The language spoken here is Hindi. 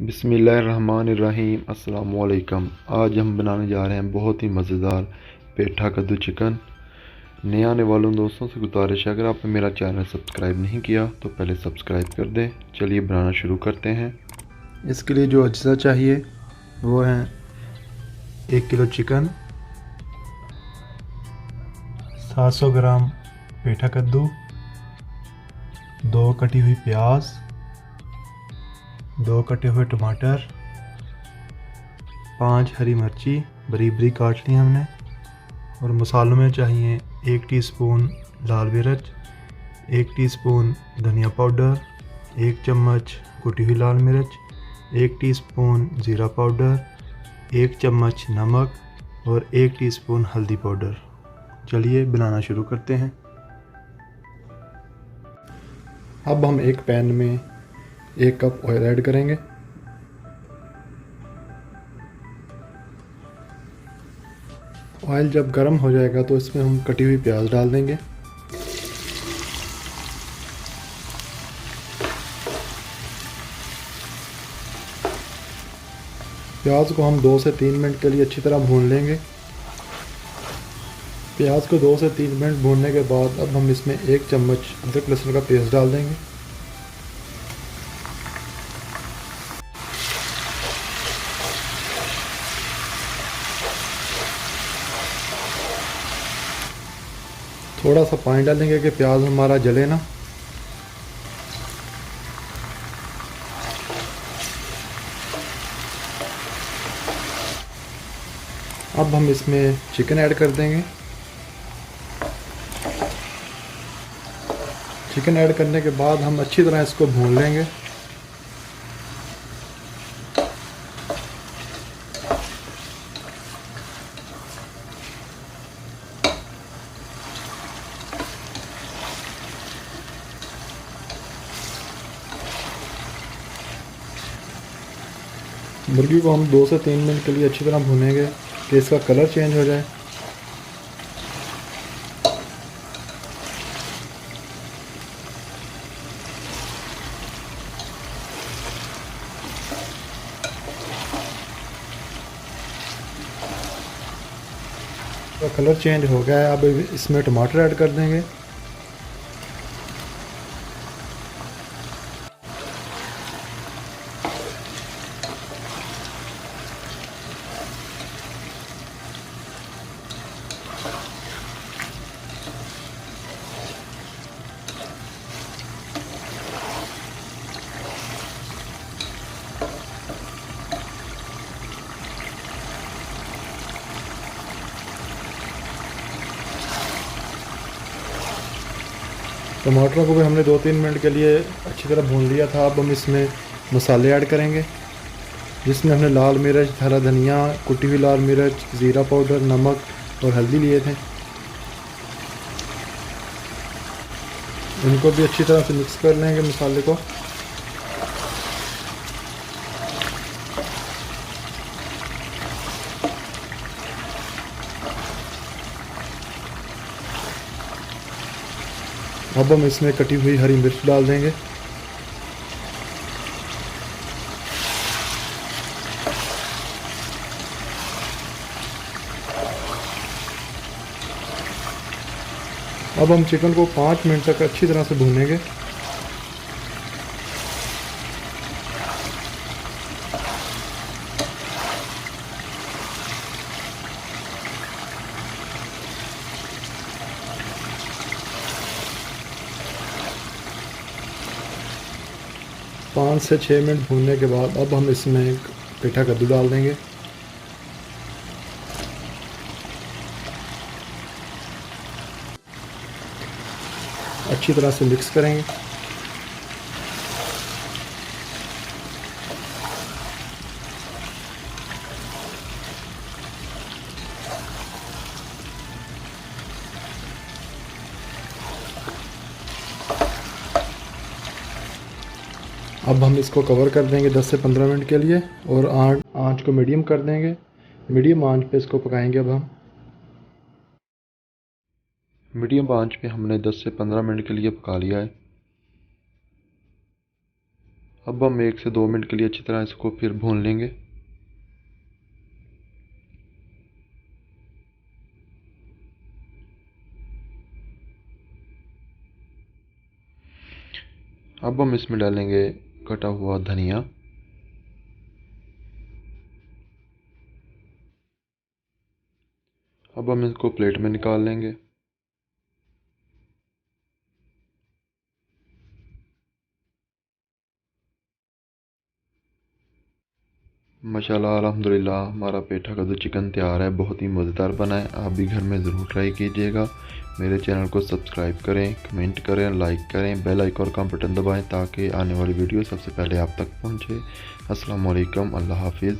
बिस्मिल्लाहिर्रहमानिर्रहीम। अस्सलाम वालेकुम। आज हम बनाने जा रहे हैं बहुत ही मज़ेदार पेठा कद्दू चिकन। नए आने वालों दोस्तों से गुजारिश है, अगर आपने मेरा चैनल सब्सक्राइब नहीं किया तो पहले सब्सक्राइब कर दें। चलिए बनाना शुरू करते हैं। इसके लिए जो अज्जा चाहिए वो हैं 1 किलो चिकन, 700 ग्राम पेठा कद्दू, 2 कटी हुई प्याज, 2 कटे हुए टमाटर, 5 हरी मिर्ची बारीक बारीक काट ली हमने। और मसालों में चाहिए 1 टीस्पून लाल मिर्च, 1 टीस्पून धनिया पाउडर, 1 चम्मच कुटी हुई लाल मिर्च, 1 टीस्पून ज़ीरा पाउडर, 1 चम्मच नमक और 1 टीस्पून हल्दी पाउडर। चलिए बनाना शुरू करते हैं। अब हम एक पैन में 1 कप ऑयल ऐड करेंगे। ऑयल जब गर्म हो जाएगा तो इसमें हम कटी हुई प्याज डाल देंगे। प्याज को हम 2 से 3 मिनट के लिए अच्छी तरह भून लेंगे। प्याज को 2 से 3 मिनट भूनने के बाद अब हम इसमें 1 चम्मच अदरक लहसुन का पेस्ट डाल देंगे। थोड़ा सा पानी डालेंगे कि प्याज हमारा जले ना। अब हम इसमें चिकन ऐड कर देंगे। चिकन ऐड करने के बाद हम अच्छी तरह इसको भून लेंगे। मुर्गी को हम 2 से 3 मिनट के लिए अच्छी तरह भूनेंगे कि इसका कलर चेंज हो जाए। तो कलर चेंज हो गया है। अब इसमें टमाटर ऐड कर देंगे। टमाटरों को भी हमने 2-3 मिनट के लिए अच्छी तरह भून लिया था। अब हम इसमें मसाले ऐड करेंगे, जिसमें हमने लाल मिर्च, हरा धनिया, कुटी हुई लाल मिर्च, ज़ीरा पाउडर, नमक और हल्दी लिए थे। इनको भी अच्छी तरह से मिक्स कर लेंगे मसाले को। अब हम इसमें कटी हुई हरी मिर्च डाल देंगे। अब हम चिकन को 5 मिनट तक अच्छी तरह से भूनेंगे। पाँच से 6 मिनट भूनने के बाद अब हम इसमें पेठा कद्दू डाल देंगे। अच्छी तरह से मिक्स करेंगे। अब हम इसको कवर कर देंगे 10 से 15 मिनट के लिए और आँच को मीडियम कर देंगे। मीडियम आंच पे इसको पकाएंगे। अब हम मीडियम आंच पे हमने 10 से 15 मिनट के लिए पका लिया है। अब हम 1 से 2 मिनट के लिए अच्छी तरह इसको फिर भून लेंगे। अब हम इसमें डालेंगे कटा हुआ धनिया। अब हम इसको प्लेट में निकाल लेंगे। माशाल्लाह अल्हम्दुलिल्लाह हमारा पेठा कद्दू चिकन तैयार है। बहुत ही मज़ेदार बना है। आप भी घर में ज़रूर ट्राई कीजिएगा। मेरे चैनल को सब्सक्राइब करें, कमेंट करें, लाइक करें, बेल आइकन का बटन दबाएं ताकि आने वाली वीडियो सबसे पहले आप तक पहुंचे। अस्सलाम वालेकुम, अल्लाह हाफिज़।